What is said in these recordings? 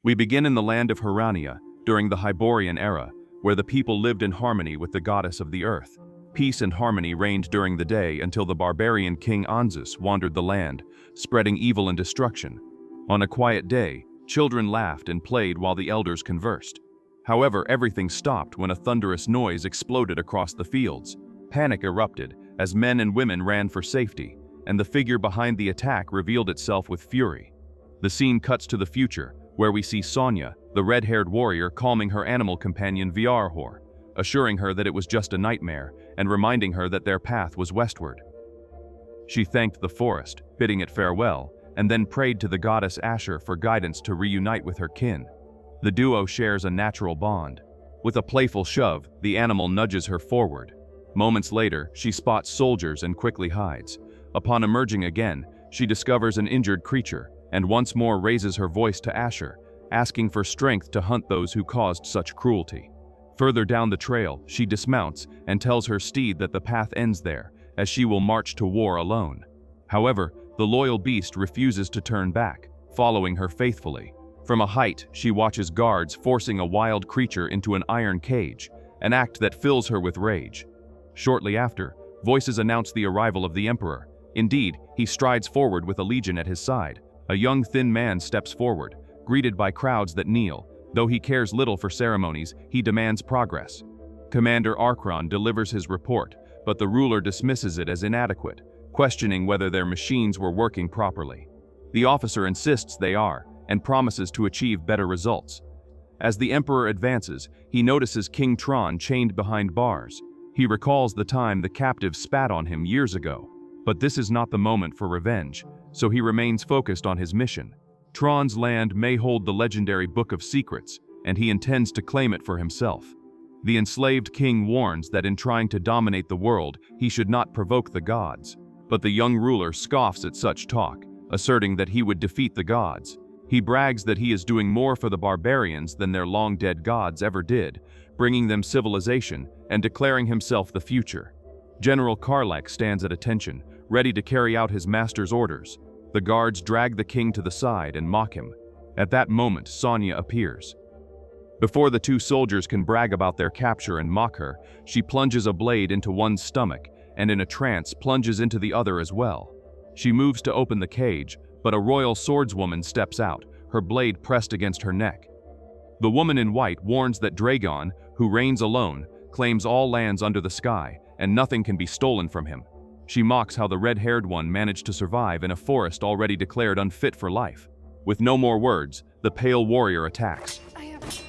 We begin in the land of Herania, during the Hyborian era, where the people lived in harmony with the goddess of the earth. Peace and harmony reigned during the day until the barbarian king Anzus wandered the land, spreading evil and destruction. On a quiet day, children laughed and played while the elders conversed. However, everything stopped when a thunderous noise exploded across the fields. Panic erupted as men and women ran for safety, and the figure behind the attack revealed itself with fury. The scene cuts to the future, where we see Sonia, the red-haired warrior, calming her animal companion Viarhor, assuring her that it was just a nightmare and reminding her that their path was westward. She thanked the forest, bidding it farewell, and then prayed to the goddess Asher for guidance to reunite with her kin. The duo shares a natural bond. With a playful shove, the animal nudges her forward. Moments later, she spots soldiers and quickly hides. Upon emerging again, she discovers an injured creature, and once more raises her voice to Asher, asking for strength to hunt those who caused such cruelty. Further down the trail, she dismounts and tells her steed that the path ends there, as she will march to war alone. However, the loyal beast refuses to turn back, following her faithfully. From a height, she watches guards forcing a wild creature into an iron cage, an act that fills her with rage. Shortly after, voices announce the arrival of the Emperor. Indeed, he strides forward with a legion at his side. A young thin man steps forward, greeted by crowds that kneel. Though he cares little for ceremonies, he demands progress. Commander Arkron delivers his report, but the ruler dismisses it as inadequate, questioning whether their machines were working properly. The officer insists they are, and promises to achieve better results. As the Emperor advances, he notices King Tron chained behind bars. He recalls the time the captives spat on him years ago. But this is not the moment for revenge, so he remains focused on his mission. Tron's land may hold the legendary Book of Secrets, and he intends to claim it for himself. The enslaved king warns that in trying to dominate the world, he should not provoke the gods. But the young ruler scoffs at such talk, asserting that he would defeat the gods. He brags that he is doing more for the barbarians than their long-dead gods ever did, bringing them civilization and declaring himself the future. General Karlak stands at attention, ready to carry out his master's orders. The guards drag the king to the side and mock him. At that moment, Sonia appears. Before the two soldiers can brag about their capture and mock her, she plunges a blade into one's stomach and in a trance plunges into the other as well. She moves to open the cage, but a royal swordswoman steps out, her blade pressed against her neck. The woman in white warns that Dragon, who reigns alone, claims all lands under the sky, and nothing can be stolen from him. She mocks how the red-haired one managed to survive in a forest already declared unfit for life. With no more words, the pale warrior attacks.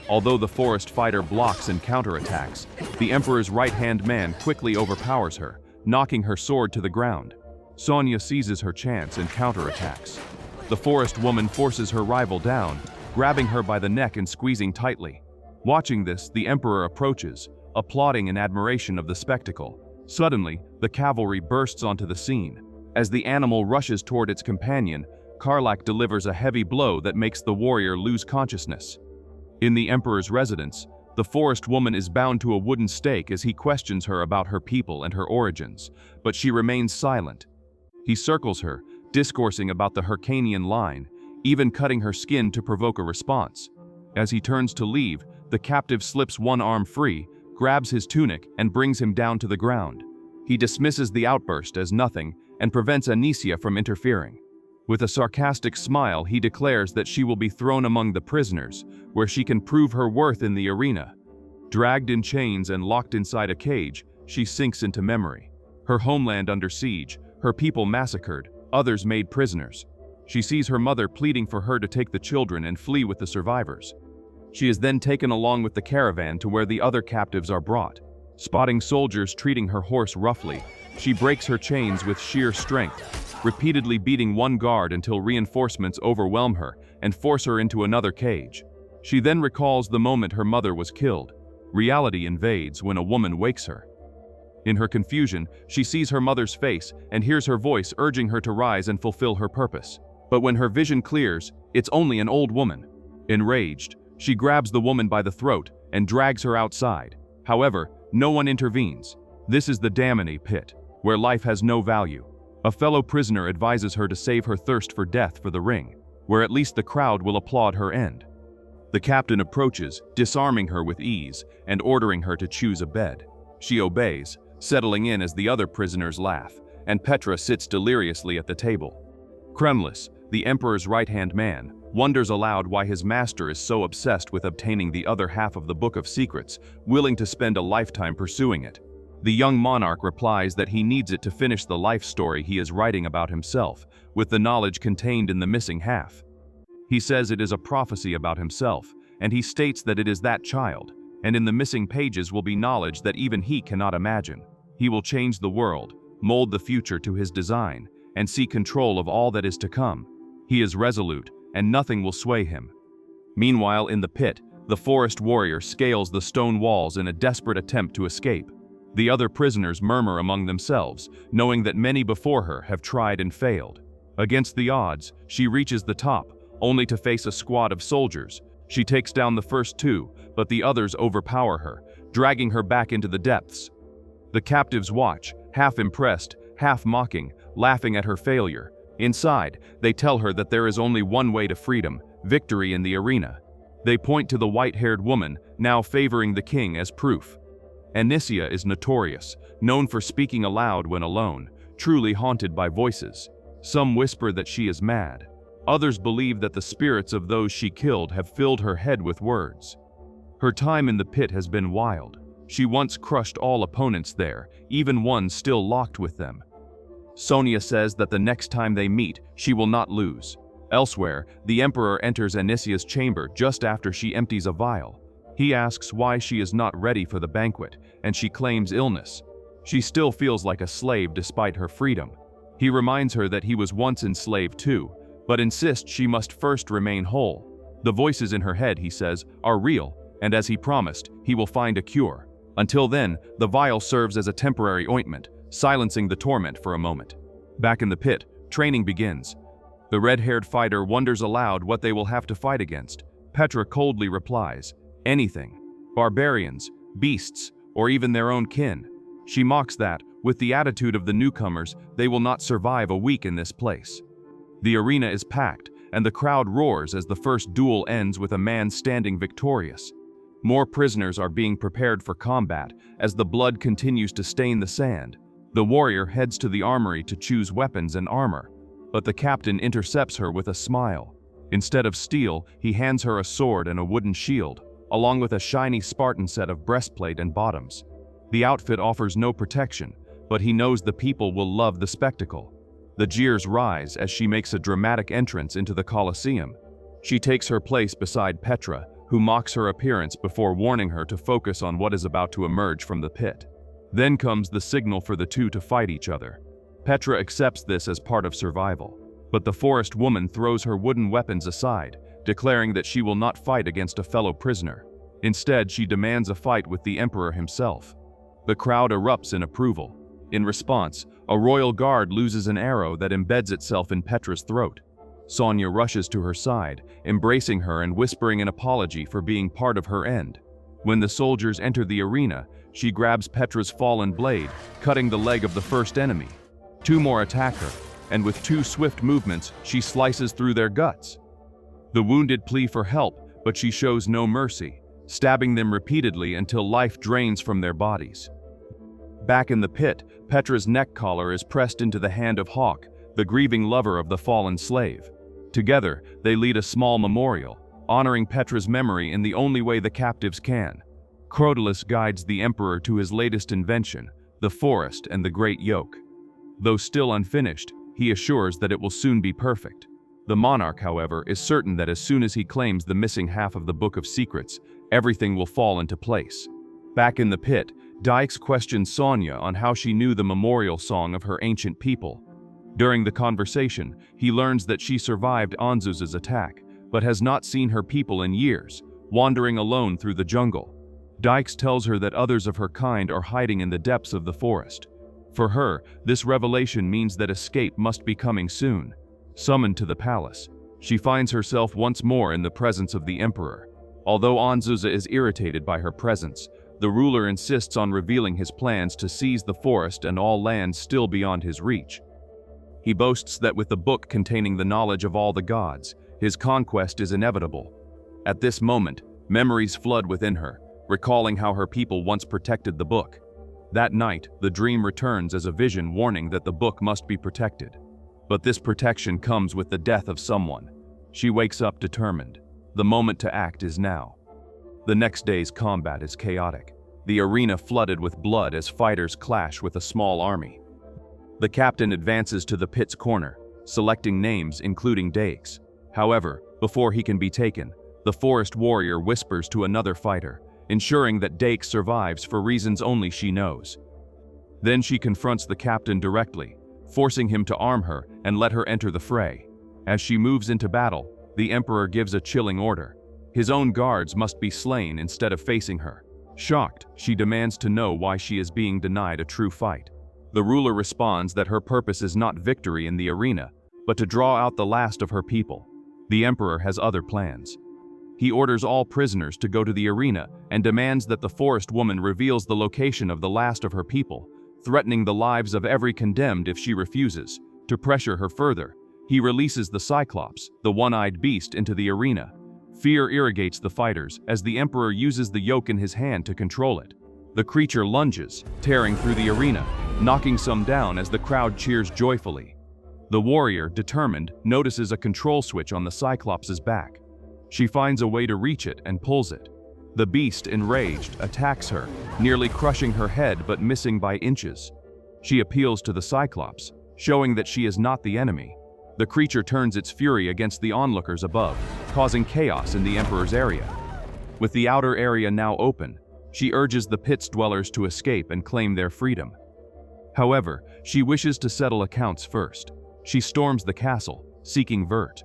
Although the forest fighter blocks and counterattacks, the Emperor's right-hand man quickly overpowers her, knocking her sword to the ground. Sonia seizes her chance and counterattacks. The forest woman forces her rival down, grabbing her by the neck and squeezing tightly. Watching this, the Emperor approaches, applauding in admiration of the spectacle. Suddenly, the cavalry bursts onto the scene. As the animal rushes toward its companion, Karlak delivers a heavy blow that makes the warrior lose consciousness. In the Emperor's residence, the forest woman is bound to a wooden stake as he questions her about her people and her origins, but she remains silent. He circles her, discoursing about the Hyrcanian line, even cutting her skin to provoke a response. As he turns to leave, the captive slips one arm free, grabs his tunic, and brings him down to the ground. He dismisses the outburst as nothing and prevents Anicia from interfering. With a sarcastic smile, he declares that she will be thrown among the prisoners, where she can prove her worth in the arena. Dragged in chains and locked inside a cage, she sinks into memory. Her homeland under siege, her people massacred, others made prisoners. She sees her mother pleading for her to take the children and flee with the survivors. She is then taken along with the caravan to where the other captives are brought. Spotting soldiers treating her horse roughly, she breaks her chains with sheer strength, repeatedly beating one guard until reinforcements overwhelm her and force her into another cage. She then recalls the moment her mother was killed. Reality invades when a woman wakes her. In her confusion, she sees her mother's face and hears her voice urging her to rise and fulfill her purpose. But when her vision clears, it's only an old woman. Enraged, she grabs the woman by the throat and drags her outside. However, no one intervenes. This is the Damine Pit, where life has no value. A fellow prisoner advises her to save her thirst for death for the ring, where at least the crowd will applaud her end. The captain approaches, disarming her with ease and ordering her to choose a bed. She obeys, settling in as the other prisoners laugh, and Petra sits deliriously at the table. Kremlis, the emperor's right-hand man, wonders aloud why his master is so obsessed with obtaining the other half of the Book of Secrets, willing to spend a lifetime pursuing it. The young monarch replies that he needs it to finish the life story he is writing about himself, with the knowledge contained in the missing half. He says it is a prophecy about himself, and he states that it is that child, and in the missing pages will be knowledge that even he cannot imagine. He will change the world, mold the future to his design, and see control of all that is to come. He is resolute, and nothing will sway him. Meanwhile, in the pit, the forest warrior scales the stone walls in a desperate attempt to escape. The other prisoners murmur among themselves, knowing that many before her have tried and failed. Against the odds, she reaches the top, only to face a squad of soldiers. She takes down the first two, but the others overpower her, dragging her back into the depths. The captives watch, half impressed, half mocking, laughing at her failure. Inside, they tell her that there is only one way to freedom: victory in the arena. They point to the white-haired woman, now favoring the king, as proof. Anicia is notorious, known for speaking aloud when alone, truly haunted by voices. Some whisper that she is mad. Others believe that the spirits of those she killed have filled her head with words. Her time in the pit has been wild. She once crushed all opponents there, even one still locked with them. Sonia says that the next time they meet, she will not lose. Elsewhere, the emperor enters Anicia's chamber just after she empties a vial. He asks why she is not ready for the banquet, and she claims illness. She still feels like a slave despite her freedom. He reminds her that he was once enslaved too, but insists she must first remain whole. The voices in her head, he says, are real, and as he promised, he will find a cure. Until then, the vial serves as a temporary ointment, silencing the torment for a moment. Back in the pit, training begins. The red-haired fighter wonders aloud what they will have to fight against. Petra coldly replies, anything. Barbarians, beasts, or even their own kin. She mocks that, with the attitude of the newcomers, they will not survive a week in this place. The arena is packed, and the crowd roars as the first duel ends with a man standing victorious. More prisoners are being prepared for combat as the blood continues to stain the sand. The warrior heads to the armory to choose weapons and armor, but the captain intercepts her with a smile. Instead of steel, he hands her a sword and a wooden shield, along with a shiny Spartan set of breastplate and bottoms. The outfit offers no protection, but he knows the people will love the spectacle. The jeers rise as she makes a dramatic entrance into the Colosseum. She takes her place beside Petra, who mocks her appearance before warning her to focus on what is about to emerge from the pit. Then comes the signal for the two to fight each other. Petra accepts this as part of survival, but the forest woman throws her wooden weapons aside, declaring that she will not fight against a fellow prisoner. Instead, she demands a fight with the emperor himself. The crowd erupts in approval. In response, a royal guard loses an arrow that embeds itself in Petra's throat. Sonia rushes to her side, embracing her and whispering an apology for being part of her end. When the soldiers enter the arena, she grabs Petra's fallen blade, cutting the leg of the first enemy. Two more attack her, and with two swift movements, she slices through their guts. The wounded plead for help, but she shows no mercy, stabbing them repeatedly until life drains from their bodies. Back in the pit, Petra's neck collar is pressed into the hand of Hawk, the grieving lover of the fallen slave. Together, they lead a small memorial, honoring Petra's memory in the only way the captives can. Crotalus guides the emperor to his latest invention, the forest and the great yoke. Though still unfinished, he assures that it will soon be perfect. The monarch, however, is certain that as soon as he claims the missing half of the Book of Secrets, everything will fall into place. Back in the pit, Dykes questions Sonia on how she knew the memorial song of her ancient people. During the conversation, he learns that she survived Anzuz's attack, but has not seen her people in years, wandering alone through the jungle. Dykes tells her that others of her kind are hiding in the depths of the forest. For her, this revelation means that escape must be coming soon. Summoned to the palace, she finds herself once more in the presence of the emperor. Although Anzuza is irritated by her presence, the ruler insists on revealing his plans to seize the forest and all lands still beyond his reach. He boasts that with the book containing the knowledge of all the gods, his conquest is inevitable. At this moment, memories flood within her, recalling how her people once protected the book. That night, the dream returns as a vision warning that the book must be protected. But this protection comes with the death of someone. She wakes up determined. The moment to act is now. The next day's combat is chaotic. The arena flooded with blood as fighters clash with a small army. The captain advances to the pit's corner, selecting names including Dakes. However, before he can be taken, the forest warrior whispers to another fighter, ensuring that Dake survives for reasons only she knows. Then she confronts the captain directly, forcing him to arm her and let her enter the fray. As she moves into battle, the Emperor gives a chilling order. His own guards must be slain instead of facing her. Shocked, she demands to know why she is being denied a true fight. The ruler responds that her purpose is not victory in the arena, but to draw out the last of her people. The Emperor has other plans. He orders all prisoners to go to the arena and demands that the forest woman reveals the location of the last of her people, threatening the lives of every condemned if she refuses. To pressure her further, he releases the Cyclops, the one-eyed beast, into the arena. Fear irrigates the fighters as the Emperor uses the yoke in his hand to control it. The creature lunges, tearing through the arena, knocking some down as the crowd cheers joyfully. The warrior, determined, notices a control switch on the Cyclops' back. She finds a way to reach it and pulls it. The beast, enraged, attacks her, nearly crushing her head but missing by inches. She appeals to the Cyclops, showing that she is not the enemy. The creature turns its fury against the onlookers above, causing chaos in the Emperor's area. With the outer area now open, she urges the pit's dwellers to escape and claim their freedom. However, she wishes to settle accounts first. She storms the castle, seeking Vert.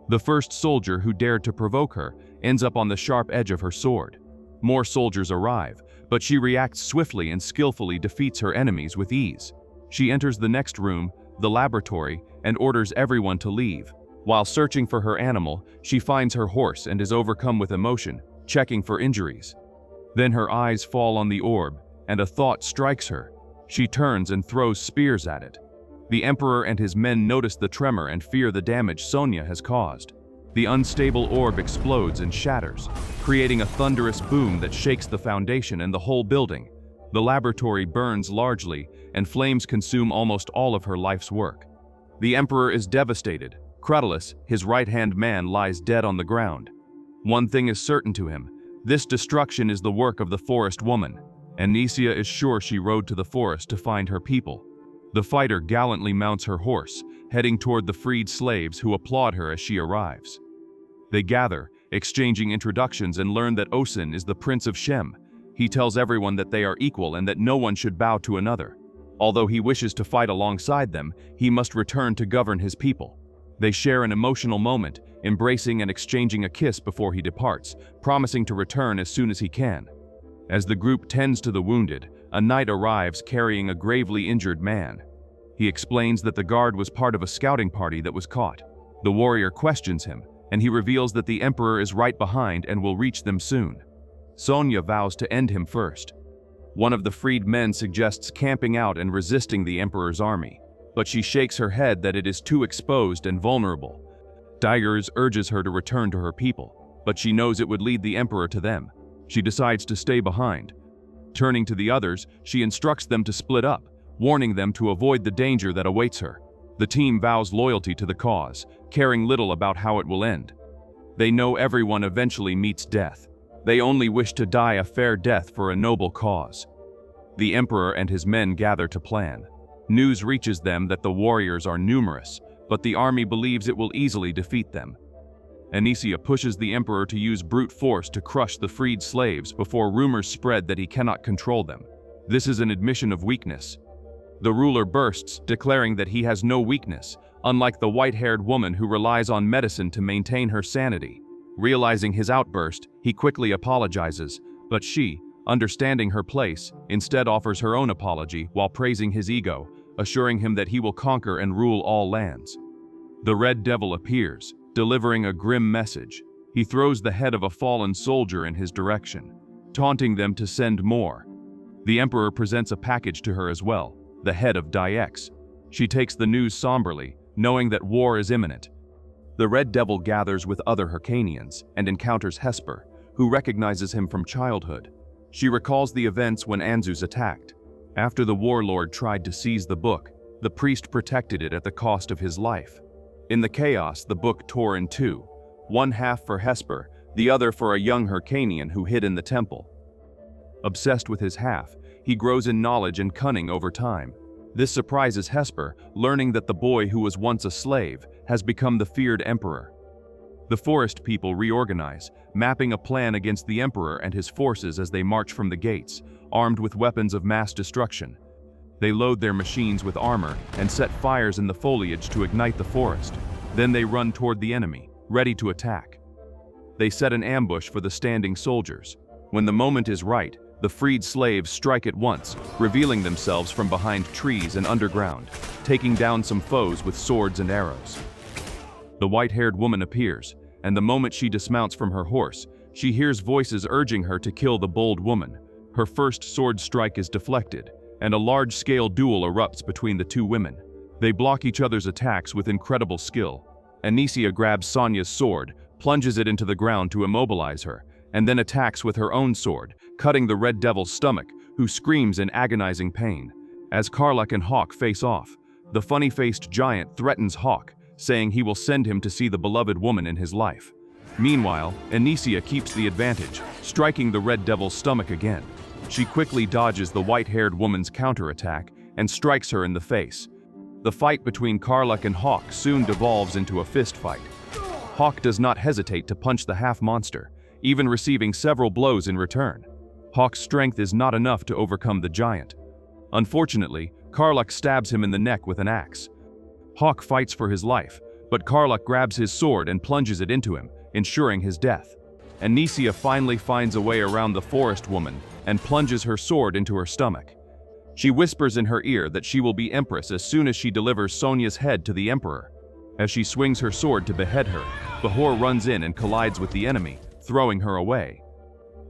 The first soldier who dared to provoke her ends up on the sharp edge of her sword. More soldiers arrive, but she reacts swiftly and skillfully defeats her enemies with ease. She enters the next room, the laboratory, and orders everyone to leave. While searching for her animal, she finds her horse and is overcome with emotion, checking for injuries. Then her eyes fall on the orb, and a thought strikes her. She turns and throws spears at it. The Emperor and his men notice the tremor and fear the damage Sonia has caused. The unstable orb explodes and shatters, creating a thunderous boom that shakes the foundation and the whole building. The laboratory burns largely, and flames consume almost all of her life's work. The Emperor is devastated. Cratylus, his right-hand man, lies dead on the ground. One thing is certain to him: this destruction is the work of the forest woman. Anicia is sure she rode to the forest to find her people. The fighter gallantly mounts her horse, heading toward the freed slaves who applaud her as she arrives. They gather, exchanging introductions, and learn that Osin is the Prince of Shem. He tells everyone that they are equal and that no one should bow to another. Although he wishes to fight alongside them, he must return to govern his people. They share an emotional moment, embracing and exchanging a kiss before he departs, promising to return as soon as he can. As the group tends to the wounded, a knight arrives carrying a gravely injured man. He explains that the guard was part of a scouting party that was caught. The warrior questions him, and he reveals that the Emperor is right behind and will reach them soon. Sonia vows to end him first. One of the freed men suggests camping out and resisting the Emperor's army, but she shakes her head that it is too exposed and vulnerable. Digers urges her to return to her people, but she knows it would lead the Emperor to them. She decides to stay behind. Turning to the others, she instructs them to split up, warning them to avoid the danger that awaits her. The team vows loyalty to the cause, caring little about how it will end. They know everyone eventually meets death. They only wish to die a fair death for a noble cause. The Emperor and his men gather to plan. News reaches them that the warriors are numerous, but the army believes it will easily defeat them. Anicia pushes the Emperor to use brute force to crush the freed slaves before rumors spread that he cannot control them. This is an admission of weakness. The ruler bursts, declaring that he has no weakness, unlike the white-haired woman who relies on medicine to maintain her sanity. Realizing his outburst, he quickly apologizes, but she, understanding her place, instead offers her own apology while praising his ego, assuring him that he will conquer and rule all lands. The Red Devil appears, delivering a grim message. He throws the head of a fallen soldier in his direction, taunting them to send more. The Emperor presents a package to her as well, the head of Diex. She takes the news somberly, knowing that war is imminent. The Red Devil gathers with other Hyrcanians and encounters Hesper, who recognizes him from childhood. She recalls the events when Anzus attacked. After the warlord tried to seize the book, the priest protected it at the cost of his life. In the chaos, the book tore in two, one half for Hesper, the other for a young Hyrcanian who hid in the temple. Obsessed with his half, he grows in knowledge and cunning over time. This surprises Hesper, learning that the boy who was once a slave has become the feared emperor. The forest people reorganize, mapping a plan against the emperor and his forces as they march from the gates, armed with weapons of mass destruction. They load their machines with armor and set fires in the foliage to ignite the forest. Then they run toward the enemy, ready to attack. They set an ambush for the standing soldiers. When the moment is right, the freed slaves strike at once, revealing themselves from behind trees and underground, taking down some foes with swords and arrows. The white-haired woman appears, and the moment she dismounts from her horse, she hears voices urging her to kill the bold woman. Her first sword strike is deflected, and a large-scale duel erupts between the two women. They block each other's attacks with incredible skill. Anicia grabs Sonia's sword, plunges it into the ground to immobilize her, and then attacks with her own sword, cutting the Red Devil's stomach, who screams in agonizing pain. As Karlach and Hawk face off, the funny-faced giant threatens Hawk, saying he will send him to see the beloved woman in his life. Meanwhile, Anicia keeps the advantage, striking the Red Devil's stomach again. She quickly dodges the white-haired woman's counterattack and strikes her in the face. The fight between Karlach and Hawk soon devolves into a fist fight. Hawk does not hesitate to punch the half-monster, even receiving several blows in return. Hawk's strength is not enough to overcome the giant. Unfortunately, Karlach stabs him in the neck with an axe. Hawk fights for his life, but Karlach grabs his sword and plunges it into him, ensuring his death. Anicia finally finds a way around the forest woman and plunges her sword into her stomach. She whispers in her ear that she will be empress as soon as she delivers Sonia's head to the emperor. As she swings her sword to behead her, Bahor runs in and collides with the enemy, throwing her away.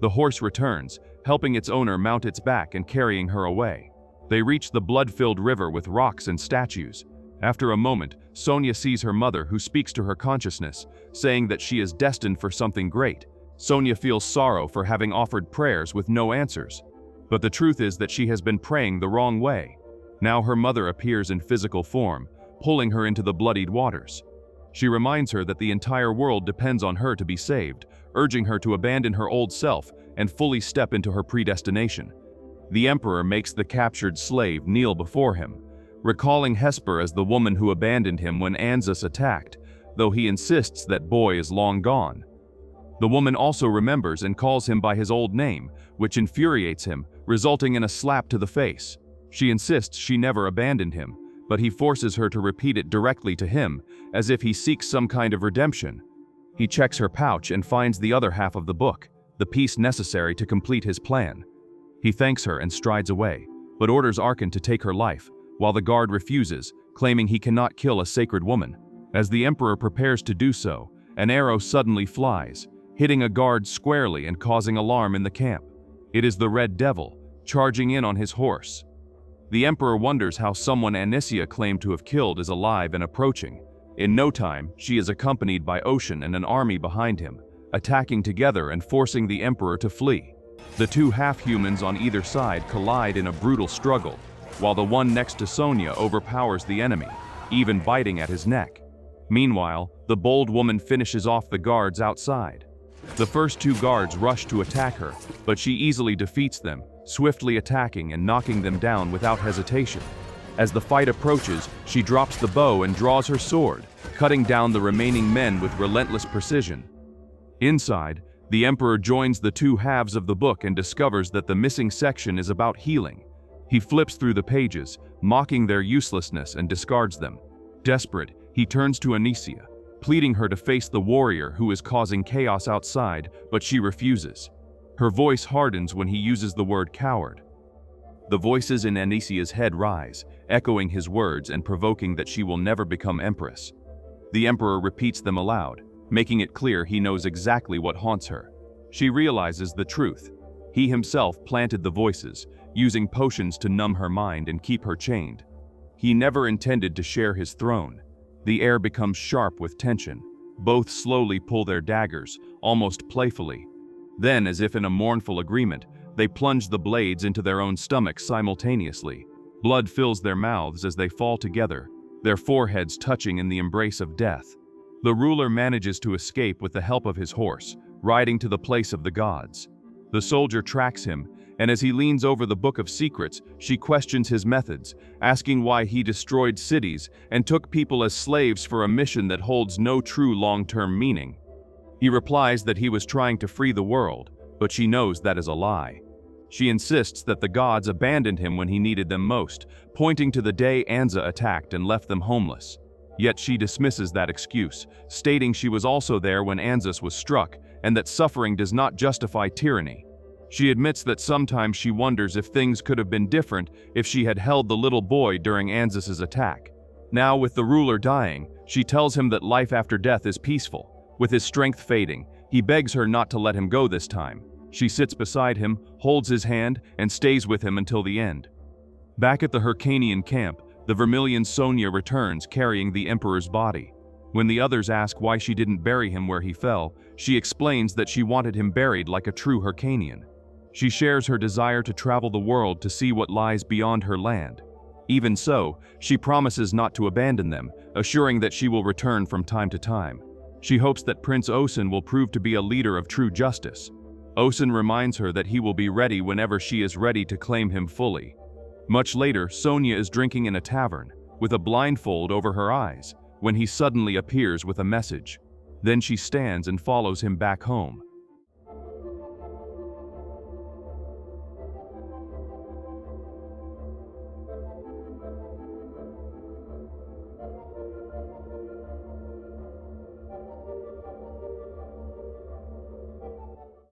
The horse returns, helping its owner mount its back and carrying her away. They reach the blood-filled river with rocks and statues. After a moment, Sonia sees her mother, who speaks to her consciousness, saying that she is destined for something great. Sonia feels sorrow for having offered prayers with no answers. But the truth is that she has been praying the wrong way. Now her mother appears in physical form, pulling her into the bloodied waters. She reminds her that the entire world depends on her to be saved, urging her to abandon her old self and fully step into her predestination. The emperor makes the captured slave kneel before him, recalling Hesper as the woman who abandoned him when Anzus attacked, though he insists that boy is long gone. The woman also remembers and calls him by his old name, which infuriates him, resulting in a slap to the face. She insists she never abandoned him, but he forces her to repeat it directly to him, as if he seeks some kind of redemption. He checks her pouch and finds the other half of the book, the piece necessary to complete his plan. He thanks her and strides away, but orders Arkan to take her life, while the guard refuses, claiming he cannot kill a sacred woman. As the emperor prepares to do so, an arrow suddenly flies, hitting a guard squarely and causing alarm in the camp. It is the Red Devil, charging in on his horse. The emperor wonders how someone Anicia claimed to have killed is alive and approaching. In no time, she is accompanied by Ocean and an army behind him, attacking together and forcing the emperor to flee. The two half-humans on either side collide in a brutal struggle, while the one next to Sonia overpowers the enemy, even biting at his neck. Meanwhile, the bold woman finishes off the guards outside. The first two guards rush to attack her, but she easily defeats them, swiftly attacking and knocking them down without hesitation. As the fight approaches, she drops the bow and draws her sword, cutting down the remaining men with relentless precision. Inside, the emperor joins the two halves of the book and discovers that the missing section is about healing. He flips through the pages, mocking their uselessness, and discards them. Desperate, he turns to Anicia, pleading her to face the warrior who is causing chaos outside, but she refuses. Her voice hardens when he uses the word coward. The voices in Anicia's head rise, echoing his words and provoking that she will never become empress. The emperor repeats them aloud, making it clear he knows exactly what haunts her. She realizes the truth. He himself planted the voices, using potions to numb her mind and keep her chained. He never intended to share his throne. The air becomes sharp with tension. Both slowly pull their daggers, almost playfully. Then, as if in a mournful agreement, they plunge the blades into their own stomachs simultaneously. Blood fills their mouths as they fall together, their foreheads touching in the embrace of death. The ruler manages to escape with the help of his horse, riding to the place of the gods. The soldier tracks him, and as he leans over the Book of Secrets, she questions his methods, asking why he destroyed cities and took people as slaves for a mission that holds no true long-term meaning. He replies that he was trying to free the world, but she knows that is a lie. She insists that the gods abandoned him when he needed them most, pointing to the day Anza attacked and left them homeless. Yet she dismisses that excuse, stating she was also there when Anzus was struck, and that suffering does not justify tyranny. She admits that sometimes she wonders if things could have been different if she had held the little boy during Anzus's attack. Now, with the ruler dying, she tells him that life after death is peaceful. With his strength fading, he begs her not to let him go this time. She sits beside him, holds his hand, and stays with him until the end. Back at the Hercanian camp, the Vermilion Sonia returns carrying the Emperor's body. When the others ask why she didn't bury him where he fell, she explains that she wanted him buried like a true Hercanian. She shares her desire to travel the world to see what lies beyond her land. Even so, she promises not to abandon them, assuring that she will return from time to time. She hopes that Prince Osen will prove to be a leader of true justice. Osen reminds her that he will be ready whenever she is ready to claim him fully. Much later, Sonia is drinking in a tavern, with a blindfold over her eyes, when he suddenly appears with a message. Then she stands and follows him back home.